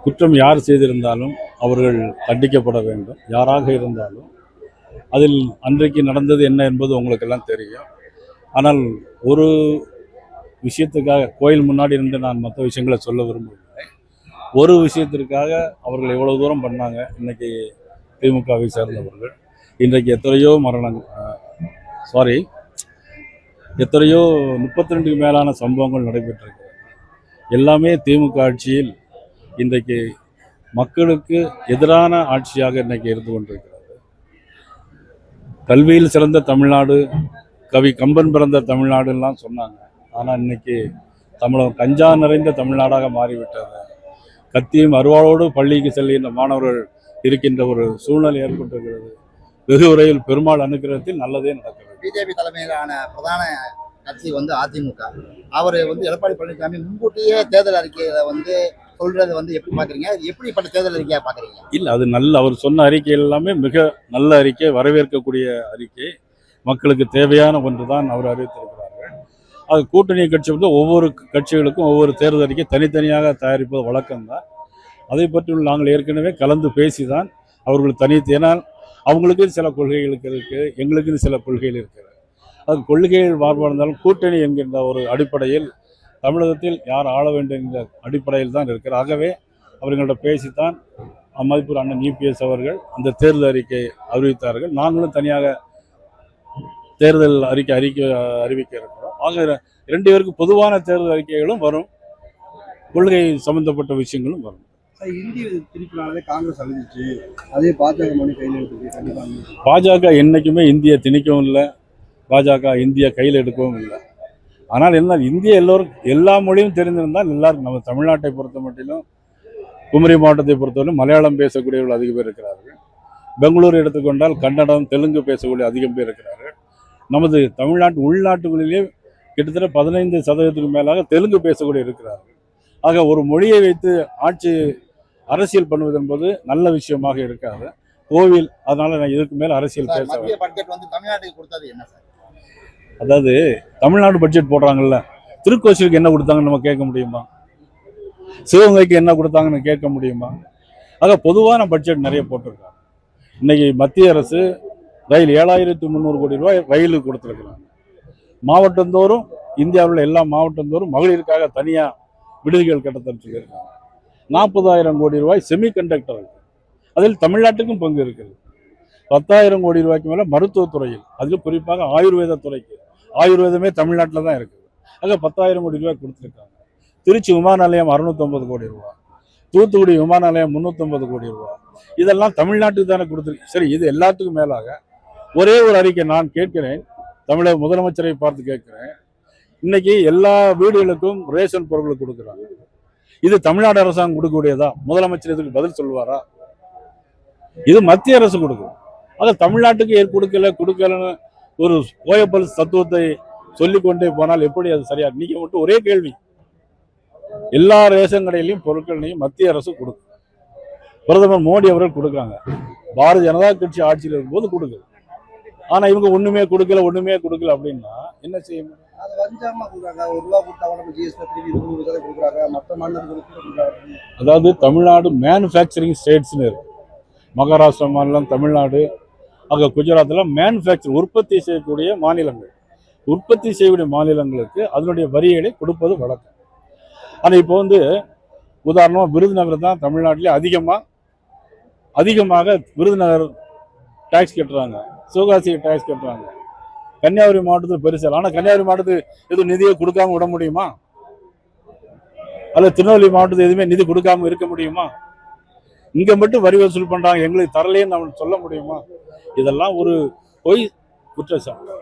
குற்றம் யார் செய்திருந்தாலும் அவர்கள் தண்டிக்கப்பட வேண்டும். யாராக இருந்தாலும் அதில் அன்றைக்கு நடந்தது என்ன என்பது உங்களுக்கெல்லாம் தெரியும். ஆனால் ஒரு விஷயத்துக்காக கோயில் முன்னாடி இருந்து நான் மற்ற விஷயங்களை சொல்ல விரும்பவில்லை. ஒரு விஷயத்திற்காக அவர்கள் எவ்வளவு தூரம் பண்ணாங்க. இன்னைக்கு திமுகவை சேர்ந்தவர்கள் இன்றைக்கு எத்தனையோ எத்தனையோ 32 மேலான சம்பவங்கள் நடைபெற்றிருக்கிறது. எல்லாமே திமுக ஆட்சியில் இன்றைக்கு மக்களுக்கு எதிரான ஆட்சியாக இன்னைக்கு இருந்து கொண்டிருக்கிறது. கல்வியில் சிறந்த தமிழ்நாடு, கவி கம்பன் பிறந்த தமிழ்நாடுலாம் சொன்னாங்க. ஆனால் இன்னைக்கு தமிழகம் கஞ்சா நிறைந்த தமிழ்நாடாக மாறிவிட்டது. கத்தியும் அருவாளோடு பள்ளிக்கு செல்கின்ற மாணவர்கள் இருக்கின்ற ஒரு சூழ்நிலை ஏற்பட்டிருக்கிறது. வெகு விரைவில் பெருமாள் அனுகிரகத்தில் நல்லதே நடக்கிறது. பிஜேபி தலைமையிலான பிரதான கட்சி அதிமுக. அவர் எடப்பாடி பழனிசாமி முன்கூட்டியே தேர்தல் அறிக்கையில சொல்றது எப்படி பாக்குறீங்க? எப்படிப்பட்ட தேர்தல் அறிக்கையா பாக்குறீங்க? இல்ல, அது நல்ல, அவர் சொன்ன அறிக்கை எல்லாமே மிக நல்ல அறிக்கை, வரவேற்கக்கூடிய அறிக்கை, மக்களுக்கு தேவையான ஒன்றுதான் அவர் அறிவித்திருக்கிறார்கள். அது கூட்டணி கட்சி ஒவ்வொரு கட்சிகளுக்கும் ஒவ்வொரு தேர்தல் அறிக்கை தனித்தனியாக தயாரிப்பது வழக்கம்தான். அதை பற்றி நாங்கள் ஏற்கனவே கலந்து பேசிதான் அவர்கள் தனித்தேனால் அவங்களுக்கு சில கொள்கைகளுக்கு இருக்கு, எங்களுக்கு சில கொள்கைகள் இருக்கிறது. அது கொள்கைகள் மாறுபாடு இருந்தாலும் கூட்டணி என்கின்ற ஒரு அடிப்படையில் தமிழகத்தில் யார் ஆள வேண்டும் என்ற அடிப்படையில் தான் இருக்கிறது. ஆகவே அவர்கள்ட்ட பேசித்தான் மதிப்பூர் அண்ணன் இபிஎஸ் அவர்கள் அந்த தேர்தல் அறிக்கை அறிவித்தார்கள். நாங்களும் தனியாக தேர்தல் அறிக்கை அறிவிக்க இருக்கிறோம். ஆக 2 பேருக்கு பொதுவான தேர்தல் அறிக்கைகளும் வரும், கொள்கை சம்பந்தப்பட்ட விஷயங்களும் வரும். இந்திய திணிப்பினாலே காங்கிரஸ் அழிஞ்சிச்சு, அதே பாஜக மணி கையில் எடுத்து பாஜக என்னைக்குமே இந்திய திணிக்கவும் இல்லை, பாஜக இந்திய கையில் எடுக்கவும் இல்லை. ஆனால் என்ன, இந்திய எல்லோரும் எல்லா மொழியும் தெரிந்திருந்தால் எல்லாருக்கும், நம்ம தமிழ்நாட்டை பொறுத்த மட்டிலும் குமரி மாவட்டத்தை பொறுத்தவரைக்கும் மலையாளம் பேசக்கூடியவர்கள் அதிகம் பேர் இருக்கிறார்கள். பெங்களூர் எடுத்துக்கொண்டால் கன்னடம் தெலுங்கு பேசக்கூடிய அதிகம் பேர் இருக்கிறார்கள். நமது தமிழ்நாட்டு உள்நாட்டுகளிலே கிட்டத்தட்ட 15% மேலாக தெலுங்கு பேசக்கூடிய இருக்கிறார்கள். ஆக ஒரு மொழியை வைத்து ஆட்சி அரசியல் பண்ணுவது என்பது நல்ல விஷயமாக இருக்காது. கோவில், அதனால நான் இதுக்கு மேல அரசியல் பேச. அதாவது தமிழ்நாடு பட்ஜெட் போடுறாங்கல்ல, திருக்கோசிலுக்கு என்ன கொடுத்தாங்கன்னு நம்ம கேட்க முடியுமா? சிவகங்கைக்கு என்ன கொடுத்தாங்கன்னு கேட்க முடியுமா? ஆக பொதுவான பட்ஜெட் நிறைய போட்டிருக்காங்க. இன்னைக்கு மத்திய அரசு ரயில் 7300 கோடி ரூபாய் ரயிலுக்கு கொடுத்துருக்குறாங்க. மாவட்டந்தோறும், இந்தியாவில் எல்லா மாவட்டந்தோறும் மகளிருக்காக தனியா விடுதிகள் கட்டத்தர சொல்லியிருக்காங்க. 40,000 கோடி ரூபாய் செமிகண்டக்டர், அதில் தமிழ்நாட்டுக்கும் பங்கு இருக்கிறது. 10,000 கோடி ரூபாய்க்கு மேலே மருத்துவத்துறையில், அதில் குறிப்பாக ஆயுர்வேத துறைக்கு, ஆயுர்வேதமே தமிழ்நாட்டில் தான் இருக்குது. ஆக 10,000 கோடி ரூபாய் கொடுத்துருக்காங்க. திருச்சி விமான நிலையம் 650 கோடி ரூபாய், தூத்துக்குடி விமான நிலையம் 350 கோடி ரூபாய், இதெல்லாம் தமிழ்நாட்டுக்கு தானே கொடுத்துருக்கு. சரி, இது எல்லாத்துக்கும் மேலாக ஒரே ஒரு அறிக்கை நான் கேட்கிறேன், தமிழக முதலமைச்சரை பார்த்து கேட்கிறேன். இன்னைக்கு எல்லா வீடுகளுக்கும் ரேஷன் பொருட்கள் கொடுக்குறாங்க. இது தமிழ்நாடு அரசாங்கம் கொடுக்கக்கூடியதா? முதலமைச்சர் இதுக்கு பதில் சொல்வாரா? இது மத்திய அரசு கொடுக்கும். ஆக தமிழ்நாட்டுக்கு கொடுக்கலன்னு ஒரு போயப்பல் தத்துவத்தை சொல்லிக்கொண்டே போனால் எப்படி அது சரியா? நீங்க மட்டும் ஒரே கேள்வி, எல்லா ரேஷன் கடையிலையும் பொருட்களையும் மத்திய அரசு கொடுக்கும். பிரதமர் மோடி அவர்கள் கொடுக்குறாங்க, பாரதிய ஜனதா கட்சி ஆட்சியில் இருக்கும்போது கொடுக்குது. ஆனா இவங்க ஒண்ணுமே கொடுக்கல அப்படின்னா என்ன செய்ய முடியும்? அதாவது தமிழ்நாடு மேனுஃபேக்சரிங் ஸ்டேட்ஸ்னு இருக்கு. மகாராஷ்டிரா மாநிலம், தமிழ்நாடு, ஆக குஜராத்தில் மேனுஃபேக்சர் உற்பத்தி செய்யக்கூடிய மாநிலங்கள், உற்பத்தி செய்யக்கூடிய மாநிலங்களுக்கு அதனுடைய வரிகளை கொடுப்பது வழக்கம். ஆனால் இப்போ உதாரணமாக விருதுநகர் தான் தமிழ்நாட்டிலே அதிகமாக விருதுநகர் டேக்ஸ் கட்டுறாங்க, சிவகாசி டேக்ஸ் கட்டுறாங்க. கன்னியாகுமரி மாவட்டத்தில் பெருசல். ஆனால் கன்னியாகுமரி மாவட்டத்துக்கு எதுவும் நிதியை கொடுக்காம விட முடியுமா? அல்ல திருநெல்வேலி மாவட்டத்துக்கு எதுவுமே நிதி கொடுக்காம இருக்க முடியுமா? இங்க மட்டும் வரி வசூல் பண்றாங்க, எங்களுக்கு தரலேன்னு நம்ம சொல்ல முடியுமா? இதெல்லாம் ஒரு பொய் குற்றச்சாட்டு.